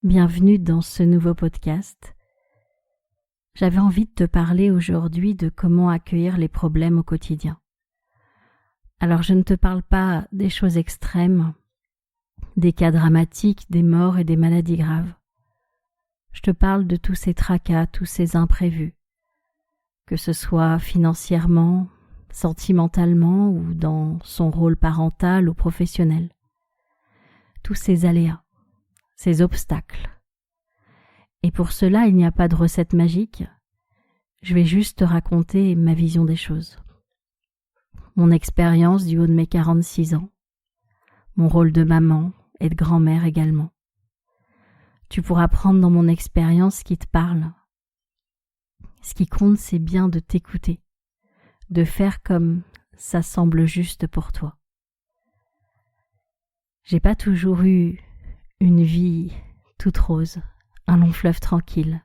bienvenue dans ce nouveau podcast. J'avais envie de te parler aujourd'hui de comment accueillir les problèmes au quotidien. Alors je ne te parle pas des choses extrêmes, des cas dramatiques, des morts et des maladies graves. Je te parle de tous ces tracas, tous ces imprévus, que ce soit financièrement, sentimentalement ou dans son rôle parental ou professionnel. Tous ces aléas, ces obstacles. Et pour cela, il n'y a pas de recette magique. Je vais juste te raconter ma vision des choses. Mon expérience du haut de mes 46 ans. Mon rôle de maman et de grand-mère également. Tu pourras prendre dans mon expérience ce qui te parle. Ce qui compte, c'est bien de t'écouter, de faire comme ça semble juste pour toi. J'ai pas toujours eu une vie toute rose, un long fleuve tranquille.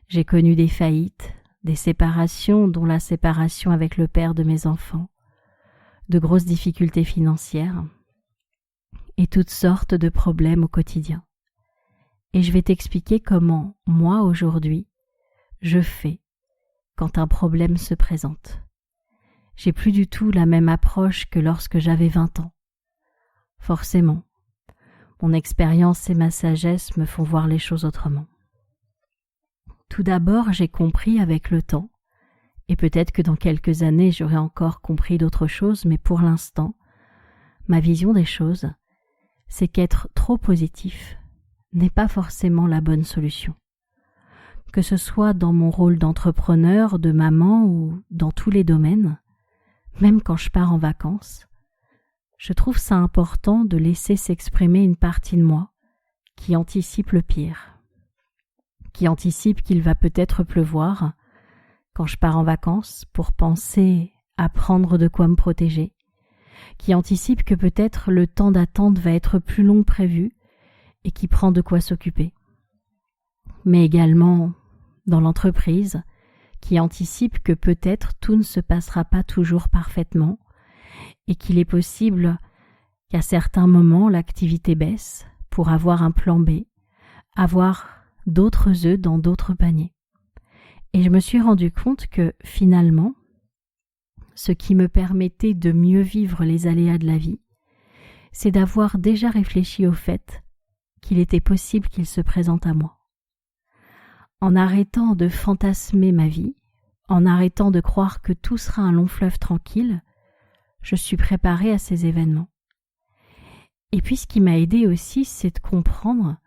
J'ai connu des faillites, des séparations, dont la séparation avec le père de mes enfants, de grosses difficultés financières et toutes sortes de problèmes au quotidien. Et je vais t'expliquer comment, moi, aujourd'hui, je fais quand un problème se présente. J'ai plus du tout la même approche que lorsque j'avais 20 ans. Forcément, mon expérience et ma sagesse me font voir les choses autrement. Tout d'abord, j'ai compris avec le temps, et peut-être que dans quelques années j'aurai encore compris d'autres choses, mais pour l'instant, ma vision des choses, c'est qu'être trop positif n'est pas forcément la bonne solution. Que ce soit dans mon rôle d'entrepreneur, de maman ou dans tous les domaines, même quand je pars en vacances, je trouve ça important de laisser s'exprimer une partie de moi qui anticipe le pire, qui anticipe qu'il va peut-être pleuvoir quand je pars en vacances pour penser à prendre de quoi me protéger, qui anticipe que peut-être le temps d'attente va être plus long que prévu et qui prend de quoi s'occuper. Mais également dans l'entreprise, qui anticipe que peut-être tout ne se passera pas toujours parfaitement et qu'il est possible qu'à certains moments l'activité baisse pour avoir un plan B, avoir d'autres œufs dans d'autres paniers. Et je me suis rendu compte que finalement, ce qui me permettait de mieux vivre les aléas de la vie, c'est d'avoir déjà réfléchi au fait qu'il était possible qu'il se présente à moi. En arrêtant de fantasmer ma vie, en arrêtant de croire que tout sera un long fleuve tranquille, je suis préparée à ces événements. Et puis ce qui m'a aidée aussi, c'est de comprendre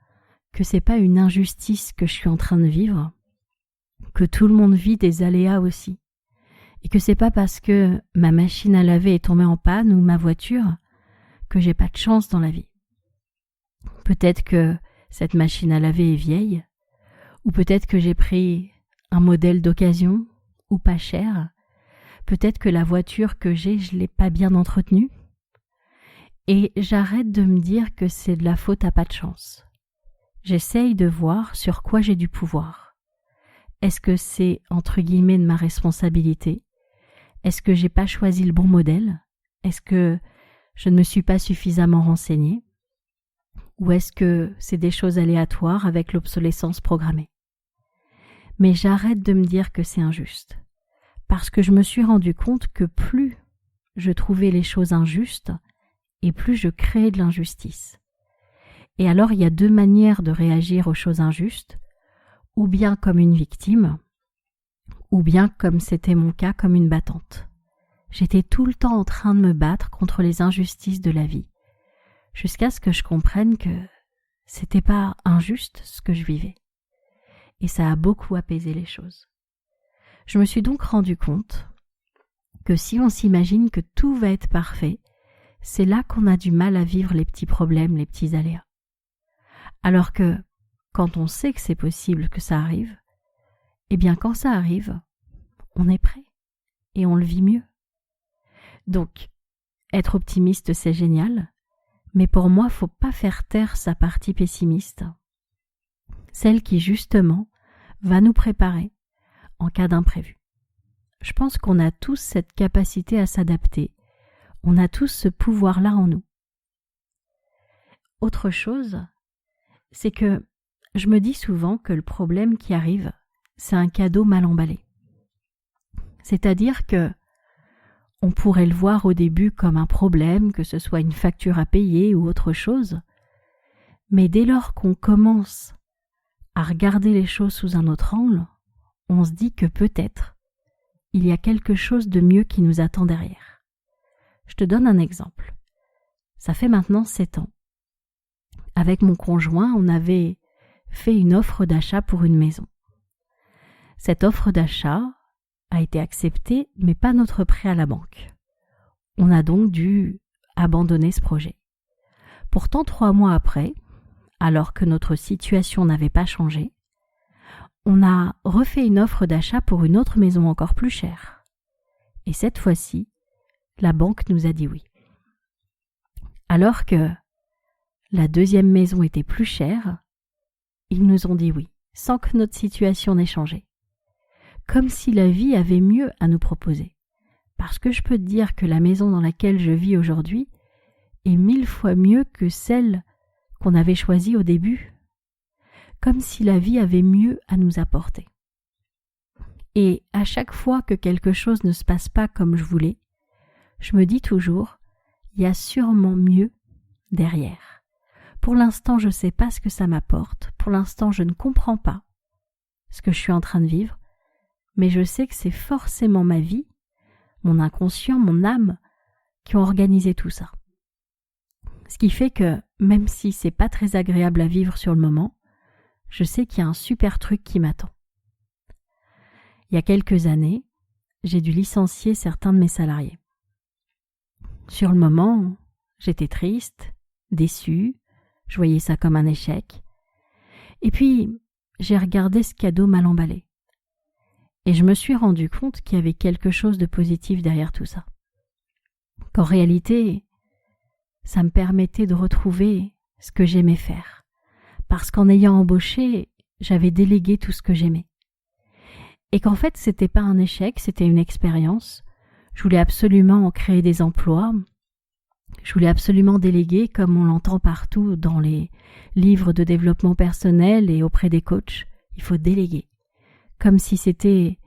que c'est pas une injustice que je suis en train de vivre, que tout le monde vit des aléas aussi, et que c'est pas parce que ma machine à laver est tombée en panne ou ma voiture que j'ai pas de chance dans la vie. Peut-être que cette machine à laver est vieille, ou peut-être que j'ai pris un modèle d'occasion ou pas cher, peut-être que la voiture que j'ai, je l'ai pas bien entretenue, et j'arrête de me dire que c'est de la faute à pas de chance. J'essaye de voir sur quoi j'ai du pouvoir. Est-ce que c'est entre guillemets de ma responsabilité? Est-ce que j'ai pas choisi le bon modèle? Est-ce que je ne me suis pas suffisamment renseignée? Ou est-ce que c'est des choses aléatoires avec l'obsolescence programmée? Mais j'arrête de me dire que c'est injuste, parce que je me suis rendu compte que plus je trouvais les choses injustes, et plus je créais de l'injustice. Et alors il y a deux manières de réagir aux choses injustes, ou bien comme une victime, ou bien comme c'était mon cas, comme une battante. J'étais tout le temps en train de me battre contre les injustices de la vie, jusqu'à ce que je comprenne que c'était pas injuste ce que je vivais. Et ça a beaucoup apaisé les choses. Je me suis donc rendu compte que si on s'imagine que tout va être parfait, c'est là qu'on a du mal à vivre les petits problèmes, les petits aléas. Alors que quand on sait que c'est possible que ça arrive, eh bien quand ça arrive, on est prêt et on le vit mieux. Donc, être optimiste, c'est génial, mais pour moi, faut pas faire taire sa partie pessimiste, celle qui justement va nous préparer en cas d'imprévu. Je pense qu'on a tous cette capacité à s'adapter, on a tous ce pouvoir-là en nous. Autre chose, c'est que je me dis souvent que le problème qui arrive, c'est un cadeau mal emballé. C'est-à-dire que on pourrait le voir au début comme un problème, que ce soit une facture à payer ou autre chose, mais dès lors qu'on commence à regarder les choses sous un autre angle, on se dit que peut-être il y a quelque chose de mieux qui nous attend derrière. Je te donne un exemple. Ça fait maintenant 7 ans. Avec mon conjoint, on avait fait une offre d'achat pour une maison. Cette offre d'achat a été acceptée, mais pas notre prêt à la banque. On a donc dû abandonner ce projet. Pourtant, 3 mois après, alors que notre situation n'avait pas changé, on a refait une offre d'achat pour une autre maison encore plus chère. Et cette fois-ci, la banque nous a dit oui. Alors que la deuxième maison était plus chère, ils nous ont dit oui, sans que notre situation n'ait changé. Comme si la vie avait mieux à nous proposer. Parce que je peux te dire que la maison dans laquelle je vis aujourd'hui est 1000 fois mieux que celle qu'on avait choisie au début. Comme si la vie avait mieux à nous apporter. Et à chaque fois que quelque chose ne se passe pas comme je voulais, je me dis toujours, il y a sûrement mieux derrière. Pour l'instant, je ne sais pas ce que ça m'apporte. Pour l'instant, je ne comprends pas ce que je suis en train de vivre. Mais je sais que c'est forcément ma vie, mon inconscient, mon âme, qui ont organisé tout ça. Ce qui fait que, même si c'est pas très agréable à vivre sur le moment, je sais qu'il y a un super truc qui m'attend. Il y a quelques années, j'ai dû licencier certains de mes salariés. Sur le moment, j'étais triste, déçue, je voyais ça comme un échec. Et puis, j'ai regardé ce cadeau mal emballé. Et je me suis rendu compte qu'il y avait quelque chose de positif derrière tout ça. Qu'en réalité, ça me permettait de retrouver ce que j'aimais faire. Parce qu'en ayant embauché, j'avais délégué tout ce que j'aimais. Et qu'en fait, c'était pas un échec, c'était une expérience. Je voulais absolument créer des emplois. Je voulais absolument déléguer comme on l'entend partout dans les livres de développement personnel et auprès des coachs. Il faut déléguer. Comme si c'était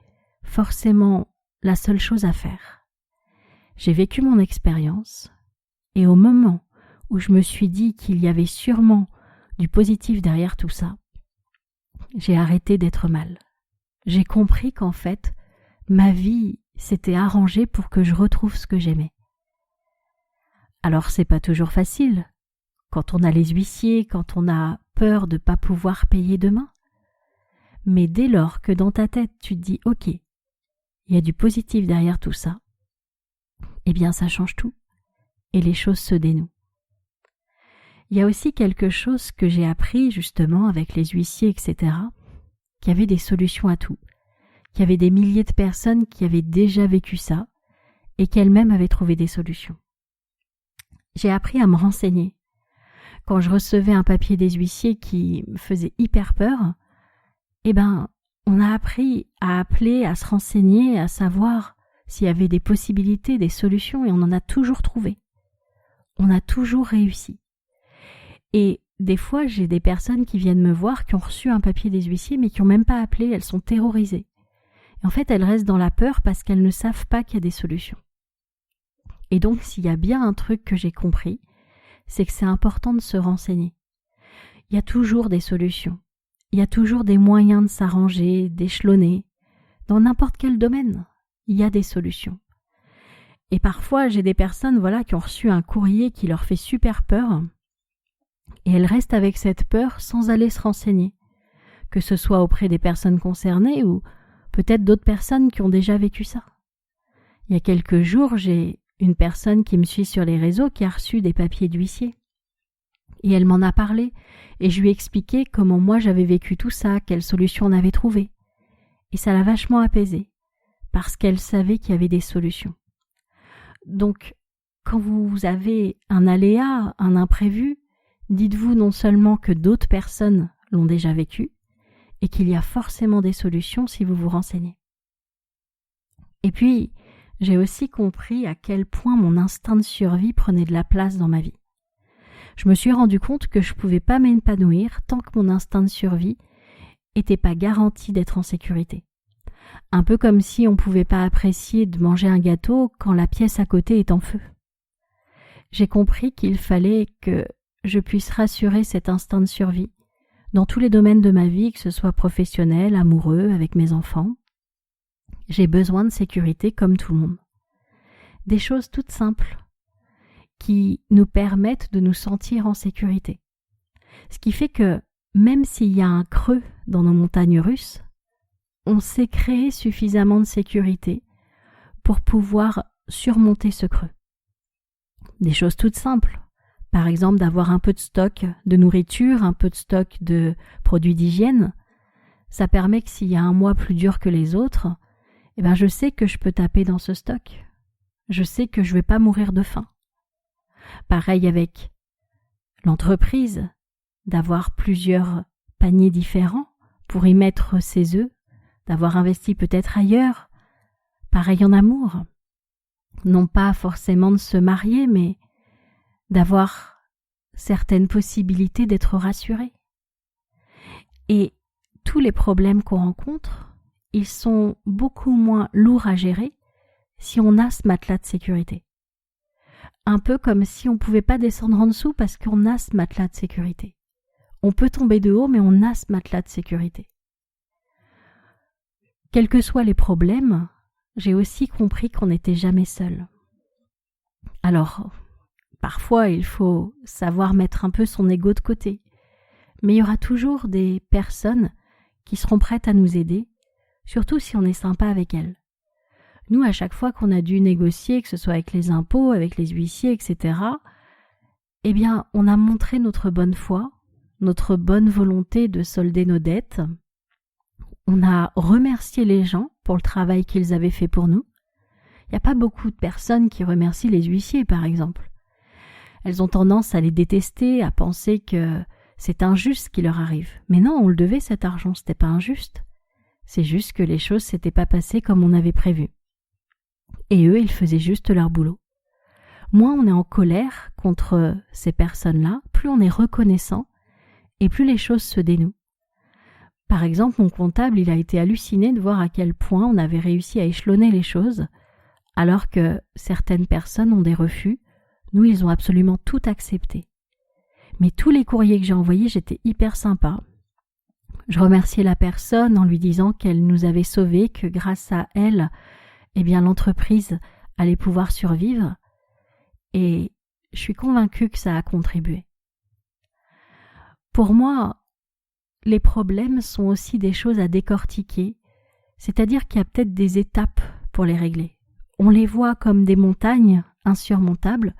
forcément la seule chose à faire. J'ai vécu mon expérience et au moment où je me suis dit qu'il y avait sûrement du positif derrière tout ça, j'ai arrêté d'être mal. J'ai compris qu'en fait, ma vie s'était arrangée pour que je retrouve ce que j'aimais. Alors c'est pas toujours facile, quand on a les huissiers, quand on a peur de ne pas pouvoir payer demain. Mais dès lors que dans ta tête tu te dis « Ok, il y a du positif derrière tout ça », eh bien ça change tout et les choses se dénouent. Il y a aussi quelque chose que j'ai appris justement avec les huissiers, etc., qu'il y avait des solutions à tout, qu'il y avait des milliers de personnes qui avaient déjà vécu ça et qu'elles-mêmes avaient trouvé des solutions. J'ai appris à me renseigner. Quand je recevais un papier des huissiers qui me faisait hyper peur, on a appris à appeler, à se renseigner, à savoir s'il y avait des possibilités, des solutions, et on en a toujours trouvé. On a toujours réussi. Et des fois, j'ai des personnes qui viennent me voir, qui ont reçu un papier des huissiers, mais qui n'ont même pas appelé, elles sont terrorisées. Et en fait, elles restent dans la peur parce qu'elles ne savent pas qu'il y a des solutions. Et donc, s'il y a bien un truc que j'ai compris, c'est que c'est important de se renseigner. Il y a toujours des solutions. Il y a toujours des moyens de s'arranger, d'échelonner. Dans n'importe quel domaine, il y a des solutions. Et parfois, j'ai des personnes qui ont reçu un courrier qui leur fait super peur et elles restent avec cette peur sans aller se renseigner, que ce soit auprès des personnes concernées ou peut-être d'autres personnes qui ont déjà vécu ça. Il y a quelques jours, j'ai une personne qui me suit sur les réseaux qui a reçu des papiers d'huissier. Et elle m'en a parlé, et je lui ai expliqué comment moi j'avais vécu tout ça, quelles solutions on avait trouvées. Et ça l'a vachement apaisée, parce qu'elle savait qu'il y avait des solutions. Donc, quand vous avez un aléa, un imprévu, dites-vous non seulement que d'autres personnes l'ont déjà vécu, et qu'il y a forcément des solutions si vous vous renseignez. Et puis, j'ai aussi compris à quel point mon instinct de survie prenait de la place dans ma vie. Je me suis rendu compte que je ne pouvais pas m'épanouir tant que mon instinct de survie n'était pas garanti d'être en sécurité. Un peu comme si on ne pouvait pas apprécier de manger un gâteau quand la pièce à côté est en feu. J'ai compris qu'il fallait que je puisse rassurer cet instinct de survie dans tous les domaines de ma vie, que ce soit professionnel, amoureux, avec mes enfants. J'ai besoin de sécurité comme tout le monde. Des choses toutes simples qui nous permettent de nous sentir en sécurité. Ce qui fait que même s'il y a un creux dans nos montagnes russes, on sait créer suffisamment de sécurité pour pouvoir surmonter ce creux. Des choses toutes simples. Par exemple, d'avoir un peu de stock de nourriture, un peu de stock de produits d'hygiène. Ça permet que s'il y a un mois plus dur que les autres, je sais que je peux taper dans ce stock. Je sais que je ne vais pas mourir de faim. Pareil avec l'entreprise, d'avoir plusieurs paniers différents pour y mettre ses œufs, d'avoir investi peut-être ailleurs. Pareil en amour. Non pas forcément de se marier, mais d'avoir certaines possibilités d'être rassuré. Et tous les problèmes qu'on rencontre, ils sont beaucoup moins lourds à gérer si on a ce matelas de sécurité. Un peu comme si on ne pouvait pas descendre en dessous parce qu'on a ce matelas de sécurité. On peut tomber de haut, mais on a ce matelas de sécurité. Quels que soient les problèmes, j'ai aussi compris qu'on n'était jamais seul. Alors, parfois, il faut savoir mettre un peu son ego de côté. Mais il y aura toujours des personnes qui seront prêtes à nous aider, surtout si on est sympa avec elles. Nous, à chaque fois qu'on a dû négocier, que ce soit avec les impôts, avec les huissiers, etc., on a montré notre bonne foi, notre bonne volonté de solder nos dettes. On a remercié les gens pour le travail qu'ils avaient fait pour nous. Il n'y a pas beaucoup de personnes qui remercient les huissiers, par exemple. Elles ont tendance à les détester, à penser que c'est injuste ce qui leur arrive. Mais non, on le devait cet argent, c'était pas injuste. C'est juste que les choses s'étaient pas passées comme on avait prévu. Et eux, ils faisaient juste leur boulot. Moins on est en colère contre ces personnes-là, plus on est reconnaissant et plus les choses se dénouent. Par exemple, mon comptable, il a été halluciné de voir à quel point on avait réussi à échelonner les choses, alors que certaines personnes ont des refus. Nous, ils ont absolument tout accepté. Mais tous les courriers que j'ai envoyés, j'étais hyper sympa. Je remerciais la personne en lui disant qu'elle nous avait sauvés, que grâce à elle, l'entreprise allait pouvoir survivre. Et je suis convaincue que ça a contribué. Pour moi, les problèmes sont aussi des choses à décortiquer, c'est-à-dire qu'il y a peut-être des étapes pour les régler. On les voit comme des montagnes insurmontables,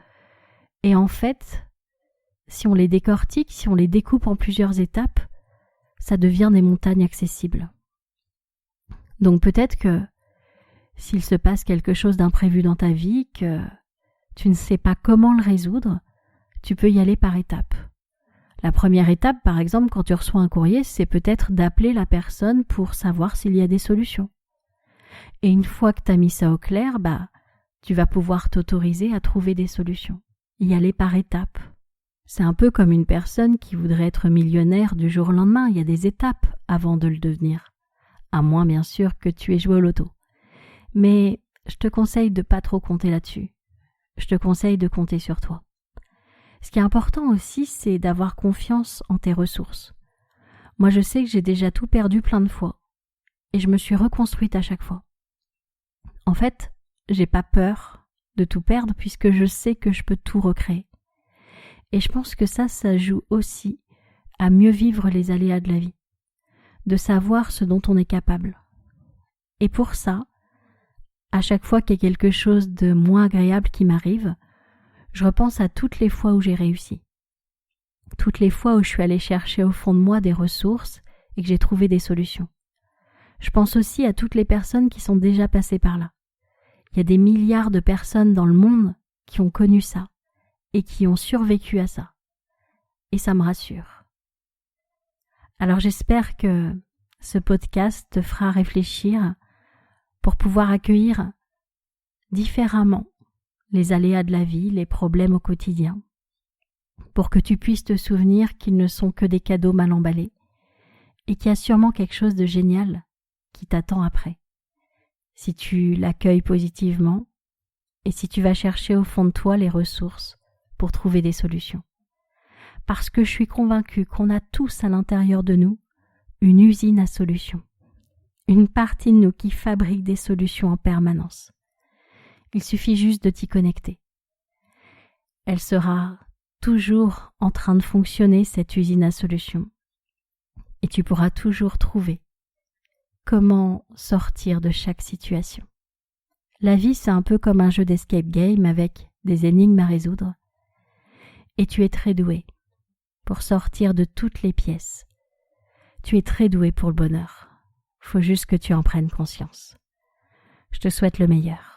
et en fait, si on les décortique, si on les découpe en plusieurs étapes, ça devient des montagnes accessibles. Donc peut-être que s'il se passe quelque chose d'imprévu dans ta vie, que tu ne sais pas comment le résoudre, tu peux y aller par étapes. La première étape, par exemple, quand tu reçois un courrier, c'est peut-être d'appeler la personne pour savoir s'il y a des solutions. Et une fois que tu as mis ça au clair, tu vas pouvoir t'autoriser à trouver des solutions. Y aller par étapes. C'est un peu comme une personne qui voudrait être millionnaire du jour au lendemain. Il y a des étapes avant de le devenir. À moins, bien sûr, que tu aies joué au loto. Mais je te conseille de pas trop compter là-dessus. Je te conseille de compter sur toi. Ce qui est important aussi, c'est d'avoir confiance en tes ressources. Moi, je sais que j'ai déjà tout perdu plein de fois. Et je me suis reconstruite à chaque fois. En fait, j'ai pas peur de tout perdre puisque je sais que je peux tout recréer. Et je pense que ça joue aussi à mieux vivre les aléas de la vie. De savoir ce dont on est capable. Et pour ça, à chaque fois qu'il y a quelque chose de moins agréable qui m'arrive, je repense à toutes les fois où j'ai réussi. Toutes les fois où je suis allée chercher au fond de moi des ressources et que j'ai trouvé des solutions. Je pense aussi à toutes les personnes qui sont déjà passées par là. Il y a des milliards de personnes dans le monde qui ont connu ça et qui ont survécu à ça. Et ça me rassure. Alors j'espère que ce podcast te fera réfléchir pour pouvoir accueillir différemment les aléas de la vie, les problèmes au quotidien. pour que tu puisses te souvenir qu'ils ne sont que des cadeaux mal emballés et qu'il y a sûrement quelque chose de génial qui t'attend après. Si tu l'accueilles positivement et si tu vas chercher au fond de toi les ressources pour trouver des solutions. Parce que je suis convaincue qu'on a tous à l'intérieur de nous une usine à solutions, une partie de nous qui fabrique des solutions en permanence. Il suffit juste de t'y connecter. Elle sera toujours en train de fonctionner, cette usine à solutions, et tu pourras toujours trouver comment sortir de chaque situation. La vie, c'est un peu comme un jeu d'escape game avec des énigmes à résoudre, et tu es très doué pour sortir de toutes les pièces. Tu es très doué pour le bonheur. Faut juste que tu en prennes conscience. Je te souhaite le meilleur.